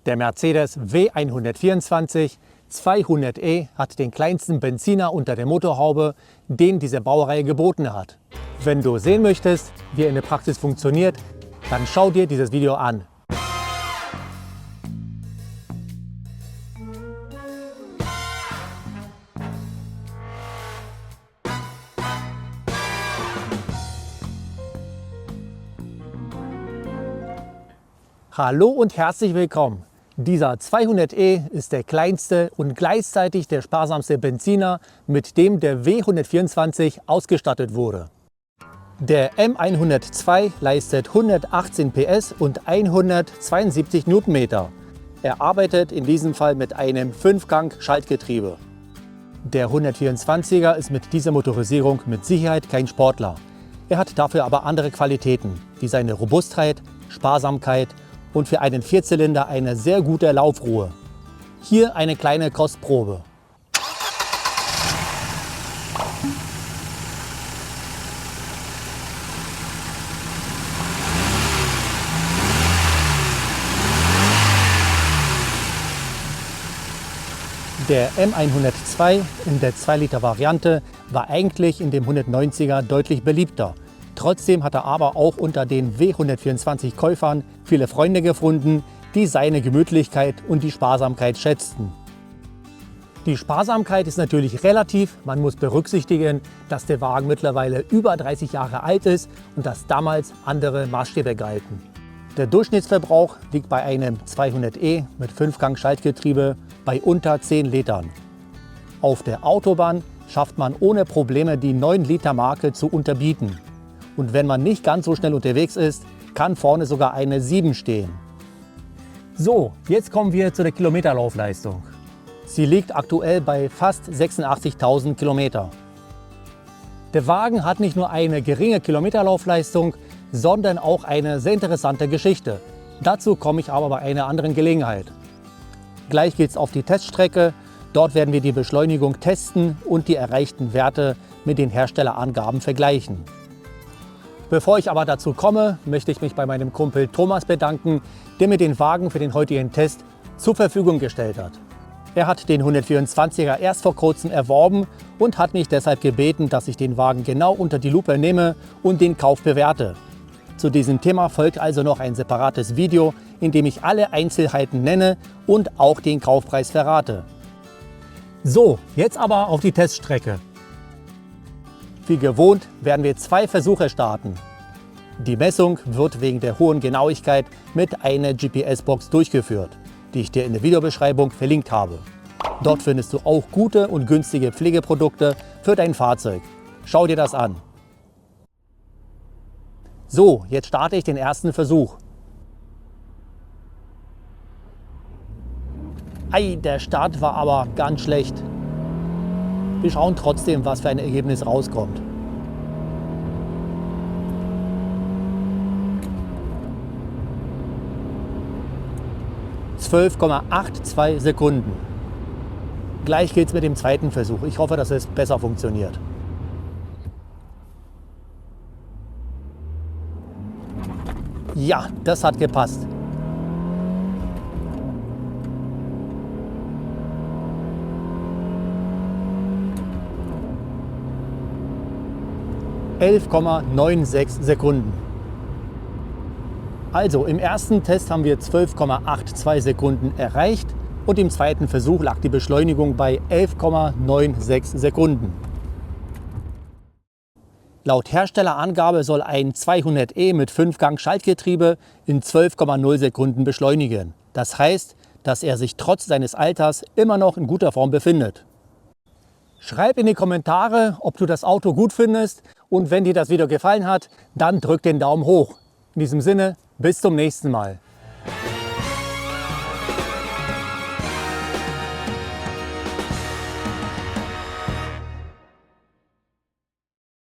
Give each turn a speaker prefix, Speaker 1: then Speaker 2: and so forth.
Speaker 1: Der Mercedes W124 200e hat den kleinsten Benziner unter der Motorhaube, den diese Baureihe geboten hat. Wenn du sehen möchtest, wie er in der Praxis funktioniert, dann schau dir dieses Video an. Hallo und herzlich willkommen. Dieser 200e ist der kleinste und gleichzeitig der sparsamste Benziner, mit dem der W124 ausgestattet wurde. Der M102 leistet 118 PS und 172 Newtonmeter. Er arbeitet in diesem Fall mit einem 5-Gang-Schaltgetriebe. Der 124er ist mit dieser Motorisierung mit Sicherheit kein Sportler. Er hat dafür aber andere Qualitäten, wie seine Robustheit, Sparsamkeit und für einen Vierzylinder eine sehr gute Laufruhe. Hier eine kleine Kostprobe. Der M102 in der 2-Liter-Variante war eigentlich in dem 190er deutlich beliebter. Trotzdem hat er aber auch unter den W124-Käufern viele Freunde gefunden, die seine Gemütlichkeit und die Sparsamkeit schätzten. Die Sparsamkeit ist natürlich relativ. Man muss berücksichtigen, dass der Wagen mittlerweile über 30 Jahre alt ist und dass damals andere Maßstäbe galten. Der Durchschnittsverbrauch liegt bei einem 200e mit 5-Gang-Schaltgetriebe bei unter 10 Litern. Auf der Autobahn schafft man ohne Probleme die 9-Liter-Marke zu unterbieten. Und wenn man nicht ganz so schnell unterwegs ist, kann vorne sogar eine 7 stehen. So, jetzt kommen wir zu der Kilometerlaufleistung. Sie liegt aktuell bei fast 86.000 Kilometer. Der Wagen hat nicht nur eine geringe Kilometerlaufleistung, sondern auch eine sehr interessante Geschichte. Dazu komme ich aber bei einer anderen Gelegenheit. Gleich geht's auf die Teststrecke. Dort werden wir die Beschleunigung testen und die erreichten Werte mit den Herstellerangaben vergleichen. Bevor ich aber dazu komme, möchte ich mich bei meinem Kumpel Thomas bedanken, der mir den Wagen für den heutigen Test zur Verfügung gestellt hat. Er hat den 124er erst vor kurzem erworben und hat mich deshalb gebeten, dass ich den Wagen genau unter die Lupe nehme und den Kauf bewerte. Zu diesem Thema folgt also noch ein separates Video, in dem ich alle Einzelheiten nenne und auch den Kaufpreis verrate. So, jetzt aber auf die Teststrecke. Wie gewohnt werden wir 2 Versuche starten. Die Messung wird wegen der hohen Genauigkeit mit einer GPS-Box durchgeführt, die ich dir in der Videobeschreibung verlinkt habe. Dort findest du auch gute und günstige Pflegeprodukte für dein Fahrzeug. Schau dir das an. So, jetzt starte ich den ersten Versuch. Ei, der Start war aber ganz schlecht. Wir schauen trotzdem, was für ein Ergebnis rauskommt. (12,82 Sekunden). Gleich geht's mit dem zweiten Versuch. Ich hoffe, dass es besser funktioniert. Ja, das hat gepasst. (11,96 Sekunden). Also im ersten Test haben wir 12,82 Sekunden erreicht und im zweiten Versuch lag die Beschleunigung bei 11,96 Sekunden. Laut Herstellerangabe soll ein 200e mit 5-Gang-Schaltgetriebe in 12,0 Sekunden beschleunigen. Das heißt, dass er sich trotz seines Alters immer noch in guter Form befindet. Schreib in die Kommentare, ob du das Auto gut findest, und wenn dir das Video gefallen hat, dann drück den Daumen hoch. In diesem Sinne, bis zum nächsten Mal.